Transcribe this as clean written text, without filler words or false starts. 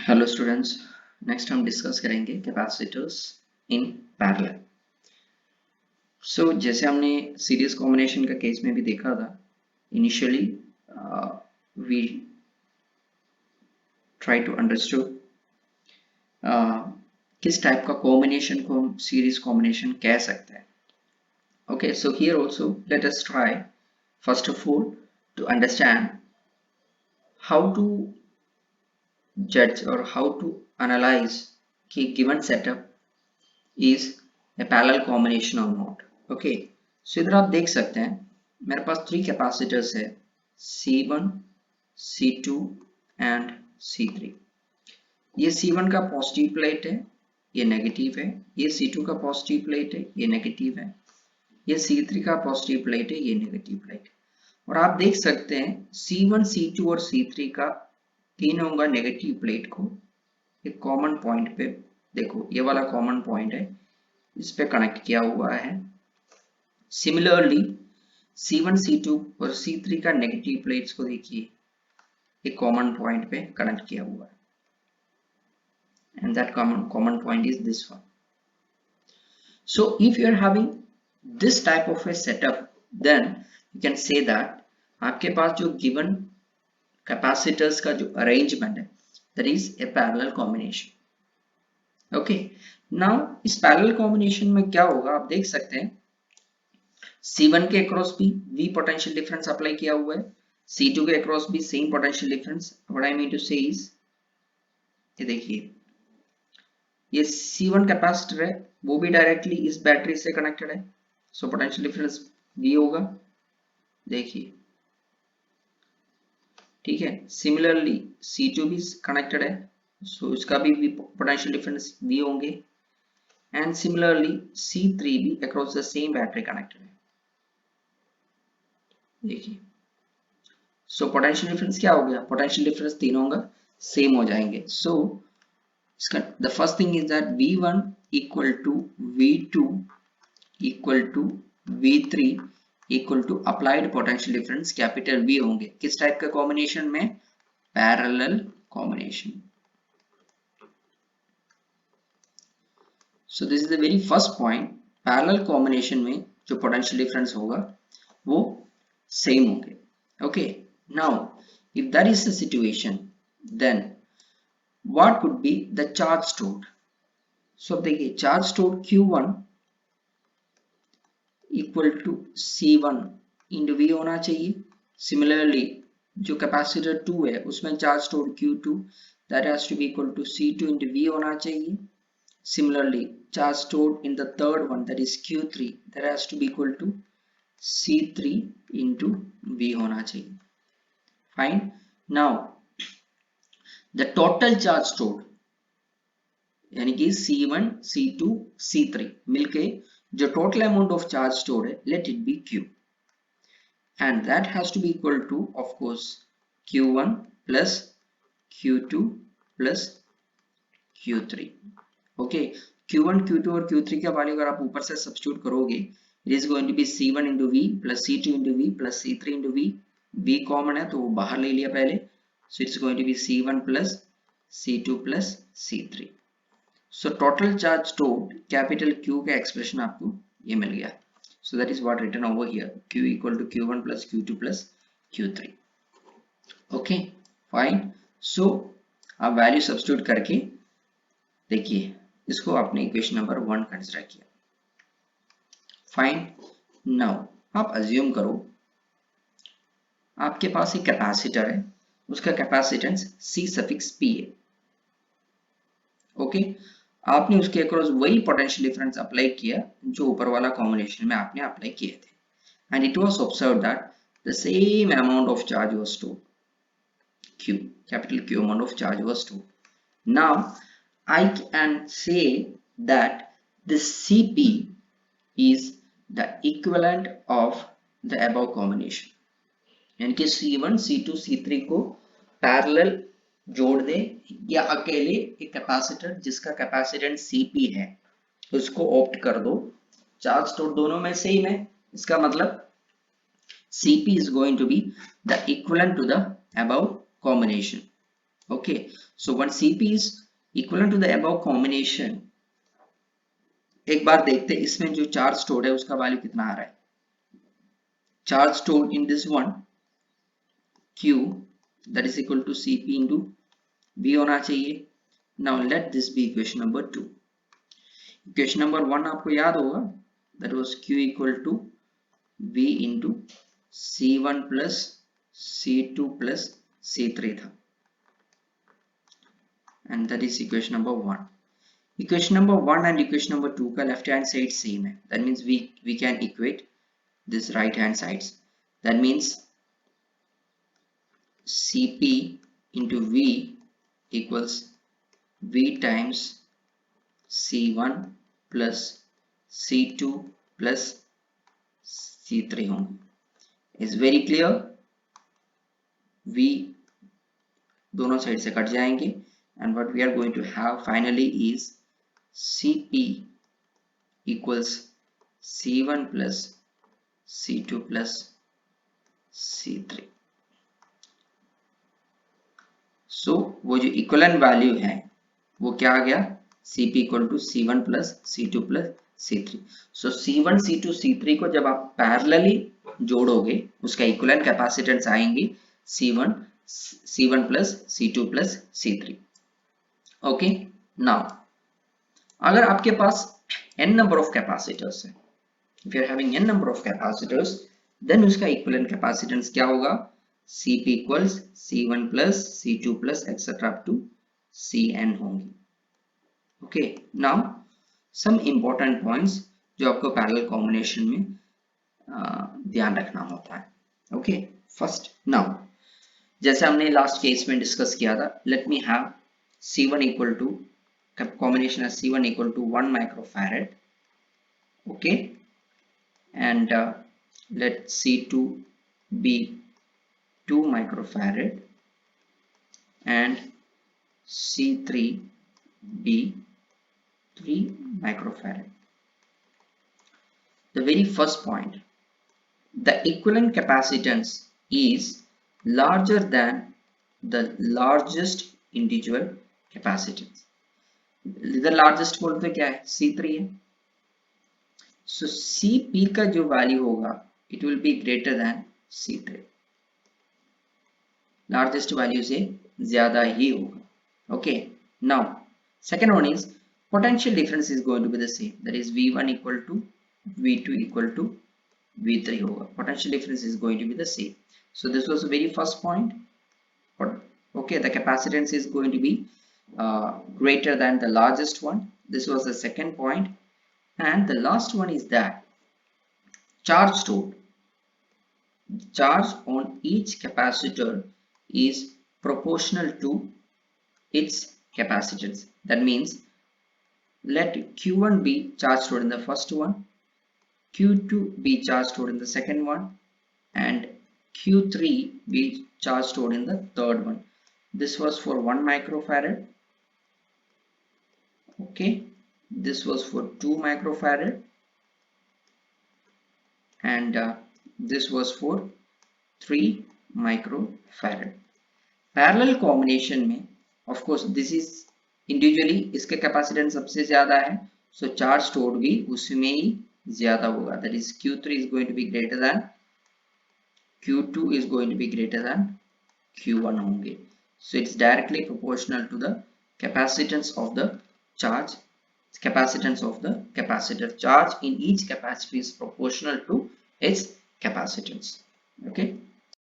Hello students. Next हम discuss करेंगे capacitors in parallel. जैसे हमने सीरीज कॉम्बिनेशन का केस में भी देखा था, initially we try to understood किस टाइप का कॉम्बिनेशन को हम सीरीज कॉम्बिनेशन कह सकते हैं। Okay, so here also let us try first of all to understand how to judge or how to analyze कि given setup is a parallel combination or not. Okay, so इधर आप देख सकते हैं मेरे पास 3 कैपेसिटर्स है, C1, C2 एंड C3। ये C1 का पॉजिटिव प्लेट है, ये नेगेटिव है। ये C2 का पॉजिटिव प्लेट है, ये नेगेटिव है। ये C3 का पॉजिटिव प्लेट है, ये नेगेटिव प्लेट है। और आप देख सकते हैं C1, C2 और C3 का तीनों का नेगेटिव प्लेट को एक कॉमन पॉइंट पे, देखो ये वाला कॉमन पॉइंट है, इस पे कनेक्ट किया हुआ है। सिमिलरली C1, C2 और C3 का नेगेटिव प्लेट्स को देखिए एक कॉमन पॉइंट पे कनेक्ट किया हुआ है, and that common point is this one. So if you are having this type of a setup, then you can say that आपके पास जो given capacitors का जो arrangement है, that is a parallel combination. Okay, now इस parallel combination में क्या होगा आप देख सकते हैं C1 के अक्रॉस भी V पोटेंशियल डिफरेंस अप्लाई किया हुआ है, C2 के अक्रॉस भी same potential difference. What I mean to say is, ये देखिए ये C1 कैपेसिटर है, वो भी डायरेक्टली इस बैटरी से कनेक्टेड है, सो पोटेंशियल डिफरेंस V होगा, देखिए ठीक है। सिमिलरली C2 भी कनेक्टेड है, सो इसका भी पोटेंशियल डिफरेंस V होंगे, एंड सिमिलरली C3 भी across the same battery connected है, देखिए। सो पोटेंशियल डिफरेंस क्या हो गया, पोटेंशियल डिफरेंस तीनों का सेम हो जाएंगे। सो the first thing is that V1 equal to V2 equal to V3 equal to applied potential difference capital V होंगे। किस टाइप का कॉम्बिनेशन में, parallel combination. So this is the very first point, parallel combination में जो potential difference होगा वो same होंगे। Okay, now if that is the situation then what could be the charge stored? So देखिए charge stored Q1 equal to C1 into V होना चाहिए। Similarly जो capacitor 2 है उसमें charge stored Q2 that has to be equal to C2 into V होना चाहिए। Similarly charge stored in the third one, that is Q3, that has to be equal to C3 into V होना चाहिए। Fine. Now the total charge stored यानी कि C1, C2, C3 मिलके जो total amount of charge stored है, let it be Q, and that has to be equal to of course Q1 plus Q2 plus Q3। Okay, Q1, Q2 और Q3 का value अगर आप ऊपर से substitute करोगे, it is going to be C1 into V plus C2 into V plus C3 into V। V common है तो वो बाहर ले लिया पहले, so it's going to be C1 plus C2 plus C3। So total charge stored capital Q का expression आपको ये मिल गया। So that is what written over here, Q equal to Q1 plus Q2 plus Q3। Okay, fine. So आप value substitute करके देखिए इसको आपने equation number 1 consider किया। फाइन, नाउ आप अज्यूम करो आपके पास एक कैपेसिटर है, उसका कैपेसिटेंस C सफिक्स P है। ओके, आपने उसके अक्रॉस वही पोटेंशियल डिफरेंस अप्लाई किया जो ऊपर वाला कॉम्बिनेशन में आपने अप्लाई किए थे, and it was observed that the same amount of charge was stored, Q, capital Q amount of charge was stored. Now I can say that the Cp is the equivalent of the above combination, यानी कि C1, C2, C3 को parallel जोड़ दे या अकेले एक capacitor जिसका capacitance Cp है उसको ऑप्ट कर दो, चार्ज स्टोर दोनों में सेम है, इसका मतलब Cp is going to be the equivalent to the above combination। Okay, so when Cp is equivalent to the above combination, एक बार देखते हैं इसमें जो चार्ज स्टोर्ड है उसका वैल्यू कितना आ रहा है. Charge stored in this one Q, that is equal to Cp into V होना चाहिए. Now let this be equation number 2. Equation number 1 आपको याद होगा, that was Q equal to V into C1 plus C2 plus C3 था, and that is equation number 1. Equation number 1 and equation number 2 का left hand side same है. That means we can equate this right hand sides. That means Cp into V equals V times C1 plus C2 plus C3 होंगे. Is very clear? V दोनों side से cut जाएंगे and what we are going to have finally is Cp equals C1 plus C2 plus C3. So वो जो equivalent value है वो क्या आ गया, Cp equal to C1 plus C2 plus C3. So C1 C2 C3 को जब आप पैरेलली जोड़ोगे उसका इक्वलेंट कैपेसिटेंस आएंगे C1 plus C2 plus C3. Okay, now अगर आपके पास n नंबर ऑफ कैपेसिटर्स है, if you are having n number of capacitors, then उसका equivalent capacitance क्या होगा, Cp equals C1 plus C2 plus etc up to Cn होंगी. Okay, now some important points जो आपको parallel combination में ध्यान रखना होता है. Okay, first now जैसे हमने लास्ट केस में डिस्कस किया था, let me have C1 equal to combination as C1 equal to 1 microfarad. Okay, and let C2 be 2 microfarad and C3 be 3 microfarad. The very first point, the equivalent capacitance is larger than the largest individual capacitance. The largest बोलते क्या है, C3 है. So Cp का जो value होगा it will be greater than C3. Largest value से ज्यादा ही होगा. Okay, now second one is potential difference is going to be the same, that is V1 equal to V2 equal to V3 होगा. Potential difference is going to be the same. So this was the very first point. Okay, the capacitance is going to be greater than the largest one. This was the second point. And the last one is that charge stored, charge on each capacitor is proportional to its capacitance. That means let Q1 be charge stored in the first one, Q2 be charge stored in the second one, and Q3 be charge stored in the third one. This was for 1 microfarad. Okay, this was for 2 microfarad, and this was for 3 microfarad. Parallel combination में of course this is individually इसके capacitance सबसे ज्यादा है, सो charge stored भी उसमें ही ज्यादा होगा. That is Q3 is going to be greater than Q2 is going to be greater than Q1 होंगे. So it's directly proportional to the capacitance of the charge, capacitance of the capacitor. Charge in each capacitor is proportional to its capacitance. Okay.